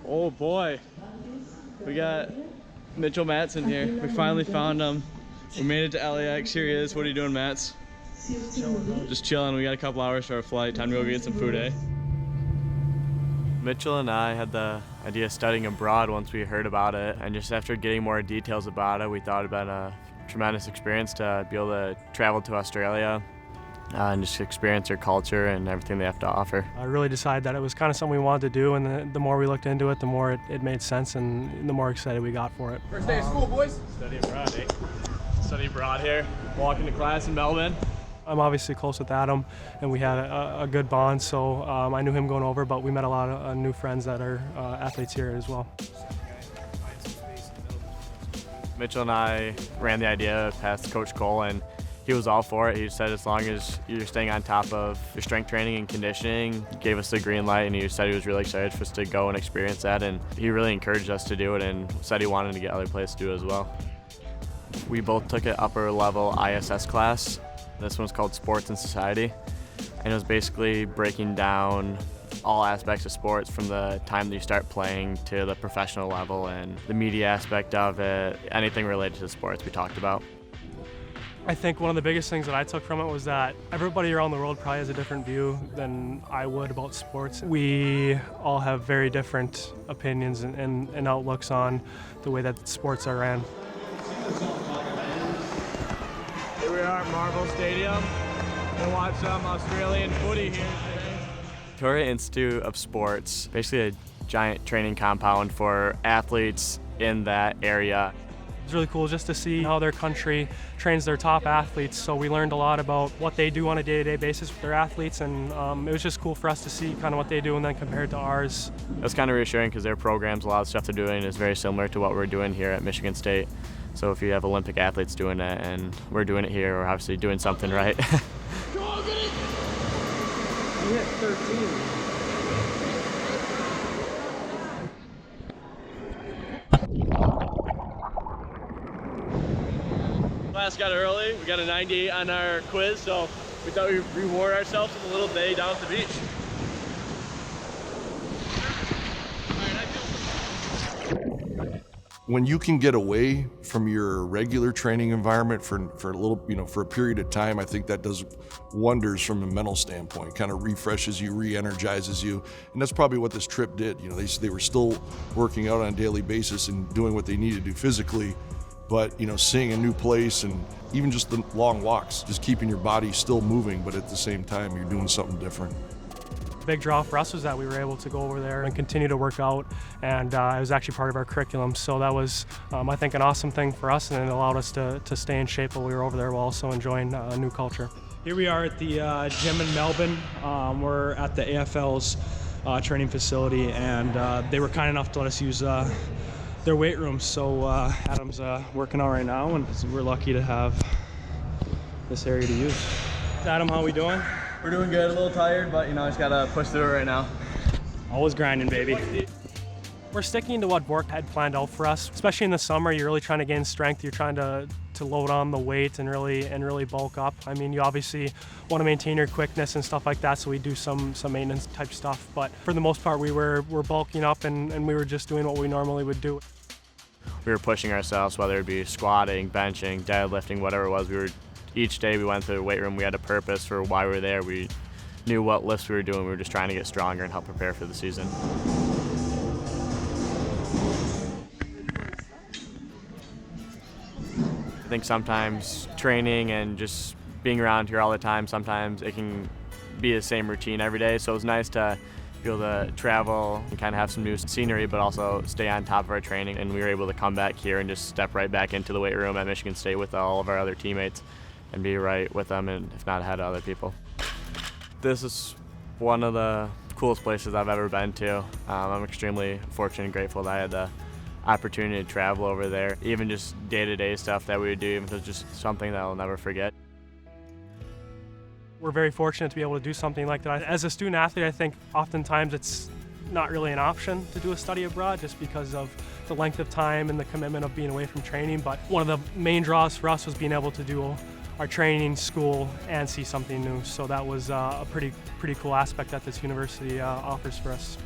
Oh boy, we got Mitchell Mattson here. We finally found him. We made it to LAX. Here he is. What are you doing, Matts? Just chilling. We got a couple hours for our flight. Time to go get some food, eh? Mitchell and I had the idea of studying abroad once we heard about it, and just after getting more details about it, we thought it would be a tremendous experience to be able to travel to Australia and just experience their culture and everything they have to offer. I really decided that it was kind of something we wanted to do, and the more we looked into it, the more it made sense and the more excited we got for it. First day of school, boys. Study abroad, eh? Study abroad here, walking to class in Melbourne. I'm obviously close with Adam, and we had a good bond, so I knew him going over, but we met a lot of new friends that are athletes here as well. Mitchell and I ran the idea past Coach Cole, and he was all for it. He said as long as you're staying on top of your strength training and conditioning, he gave us the green light, and he said he was really excited for us to go and experience that, and he really encouraged us to do it and said he wanted to get other players to do it as well. We both took an upper level ISS class. This one's called Sports and Society, and it was basically breaking down all aspects of sports from the time that you start playing to the professional level and the media aspect of it, anything related to sports we talked about. I think one of the biggest things that I took from it was that everybody around the world probably has a different view than I would about sports. We all have very different opinions and outlooks on the way that sports are ran. Here we are at Marvel Stadium. We'll watch some Australian footy here today. Victoria Institute of Sports, basically a giant training compound for athletes in that area. It's really cool just to see how their country trains their top athletes. So we learned a lot about what they do on a day-to-day basis with their athletes, and it was just cool for us to see kind of what they do and then compared to ours. It was kind of reassuring because their programs, a lot of stuff they're doing is very similar to what we're doing here at Michigan State. So if you have Olympic athletes doing it and we're doing it here, we're obviously doing something right. Come on, get it! You hit 13. Class got early. We got a 98 on our quiz, so we thought we'd reward ourselves with a little day down at the beach. When you can get away from your regular training environment for a little, for a period of time, I think that does wonders from a mental standpoint. Kind of refreshes you, re-energizes you, and that's probably what this trip did. They were still working out on a daily basis and doing what they needed to do physically, but seeing a new place and even just the long walks, just keeping your body still moving, but at the same time you're doing something different. The big draw for us was that we were able to go over there and continue to work out, and it was actually part of our curriculum. So that was, I think, an awesome thing for us, and it allowed us to stay in shape while we were over there while also enjoying a new culture. Here we are at the gym in Melbourne. We're at the AFL's training facility, and they were kind enough to let us use their weight room. So Adam's working out right now, and we're lucky to have this area to use. Adam, how are we doing? We're doing good, a little tired, but just gotta push through it right now. Always grinding, baby. We're sticking to what Bork had planned out for us. Especially in the summer, you're really trying to gain strength. You're trying to load on the weight and really bulk up. I mean, you obviously want to maintain your quickness and stuff like that, so we do some maintenance type stuff. But for the most part, we're bulking up and we were just doing what we normally would do. We were pushing ourselves, whether it be squatting, benching, deadlifting, whatever it was. Each day we went to the weight room, we had a purpose for why we were there. We knew what lifts we were doing. We were just trying to get stronger and help prepare for the season. I think sometimes training and just being around here all the time, sometimes it can be the same routine every day. So it was nice to be able to travel and kind of have some new scenery, but also stay on top of our training. And we were able to come back here and just step right back into the weight room at Michigan State with all of our other teammates and be right with them, and if not ahead of other people. This is one of the coolest places I've ever been to. I'm extremely fortunate and grateful that I had the opportunity to travel over there. Even just day-to-day stuff that we would do, even if it was just something that I'll never forget. We're very fortunate to be able to do something like that. As a student athlete, I think oftentimes it's not really an option to do a study abroad just because of the length of time and the commitment of being away from training. But one of the main draws for us was being able to do our training, school, and see something new. So that was a pretty cool aspect that this university offers for us.